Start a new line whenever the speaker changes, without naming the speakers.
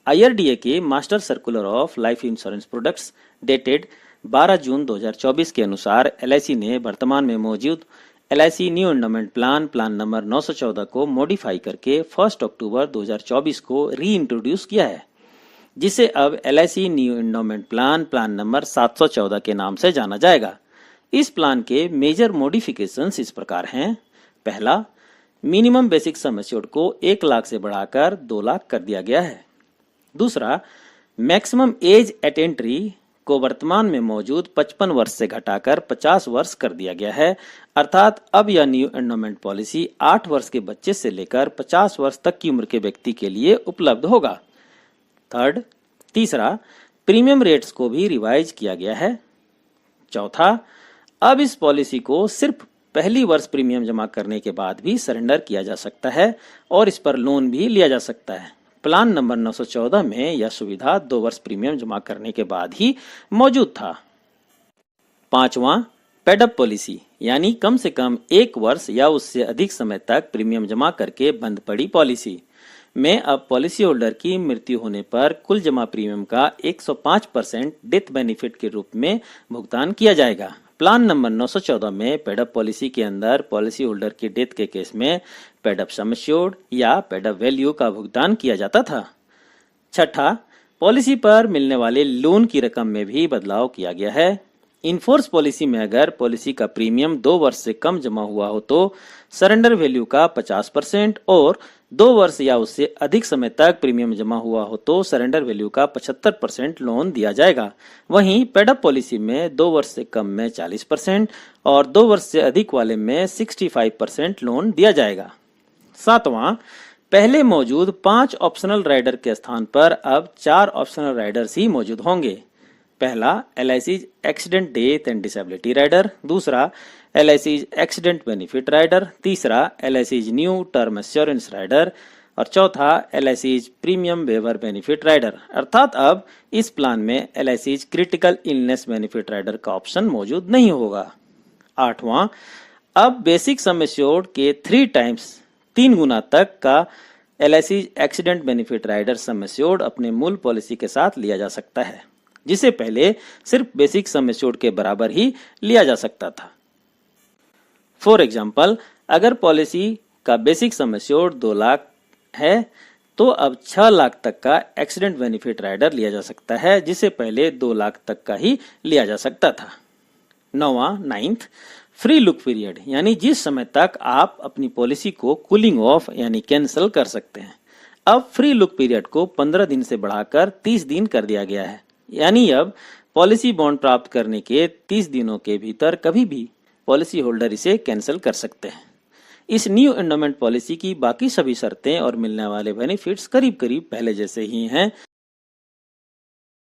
IRDA के master circular of life insurance products dated 12 जून 2024 के अनुसार LIC ने वर्तमान में मौजूद LIC new endowment plan number 914 को मॉडिफाई करके 1 अक्टूबर 2024 को री इंट्रोड्यूस किया है, जिसे अब LIC new endowment plan number 714 के नाम से जाना जाएगा। इस प्लान के मेजर मॉडिफिकेशंस इस प्रकार हैं। पहला, मिनिमम बेसिक सम एश्योर्ड को 1 लाख से बढ़ाकर 2 लाख कर दिया गया है। दूसरा, मैक्सिमम एज एट एंट्री को वर्तमान में मौजूद 55 वर्ष से घटाकर 50 वर्ष कर दिया गया है, अर्थात अब यह न्यू एंडोमेंट पॉलिसी 8 वर्ष के बच्चे से लेकर 50 वर्ष तक की उम्र के व्यक्ति के लिए उपलब्ध होगा। तीसरा, प्रीमियम रेट्स को भी रिवाइज किया गया है। चौथा, अब इस पॉलिसी को सिर्फ पहली वर्ष प्रीमियम जमा करने के बाद भी सरेंडर किया जा सकता है और इस पर लोन भी लिया जा सकता है। प्लान नंबर 914 में यह सुविधा 2 वर्ष प्रीमियम जमा करने के बाद ही मौजूद था। पांचवा, पेडअप पॉलिसी यानी कम से कम 1 वर्ष या उससे अधिक समय तक प्रीमियम जमा करके बंद पड़ी पॉलिसी में अब पॉलिसी होल्डर की मृत्यु होने पर कुल जमा प्रीमियम का 105% डेथ बेनिफिट के रूप में भुगतान किया जाएगा। प्लान नंबर 914 में पेडअप पॉलिसी के अंदर पॉलिसी होल्डर की डेथ के केस में पेडअप सम एश्योर्ड या पेडअप वैल्यू का भुगतान किया जाता था। छठा, पॉलिसी पर मिलने वाले लोन की रकम में भी बदलाव किया गया है। इनफोर्स पॉलिसी में अगर पॉलिसी का प्रीमियम 2 वर्ष से कम जमा हुआ हो तो सरेंडर वैल्यू का 50% और 2 वर्ष या उससे अधिक समय तक प्रीमियम जमा हुआ हो तो सरेंडर वैल्यू का 75% लोन दिया जाएगा। वहीं पेडअप पॉलिसी में 2 वर्ष से कम में 40% और 2 वर्ष से अधिक वाले में 65% लोन दिया जाएगा। सातवां, पहले मौजूद 5 ऑप्शनल राइडर के स्थान पर अब 4 ऑप्शनल राइडर्स ही मौजूद होंगे। पहला, LIC accident death and disability rider. दूसरा, LIC एक्सीडेंट बेनिफिट राइडर। तीसरा, LIC new term assurance rider और चौथा, LIC premium waiver benefit rider. अर्थात अब इस प्लान में LIC critical illness benefit rider का ऑप्शन मौजूद नहीं होगा। आठवां, अब बेसिक सम एश्योर्ड के 3 टाइम्स 3 गुना तक का LIC accident benefit rider sum assured अपने मूल पॉलिसी के साथ लिया जा सकता है, जिसे पहले सिर्फ बेसिक सम एश्योर्ड के बराबर ही लिया जा सकता था। फॉर एग्जाम्पल, अगर पॉलिसी का बेसिक सम एश्योर्ड 2 लाख है तो अब 6 लाख तक का एक्सीडेंट बेनिफिट राइडर लिया जा सकता है, जिसे पहले 2 लाख तक का ही लिया जा सकता था। नाइन्थ, फ्री लुक पीरियड यानी जिस समय तक आप अपनी पॉलिसी को कूलिंग ऑफ यानी कैंसिल कर सकते हैं। अब फ्री लुक पीरियड को 15 दिन से बढ़ाकर 30 दिन कर दिया गया है, यानी अब पॉलिसी बॉन्ड प्राप्त करने के 30 दिनों के भीतर कभी भी पॉलिसी होल्डर इसे कैंसिल कर सकते हैं। इस न्यू एंडोमेंट पॉलिसी की बाकी सभी शर्तें और मिलने वाले बेनिफिट्स करीब करीब पहले जैसे ही हैं।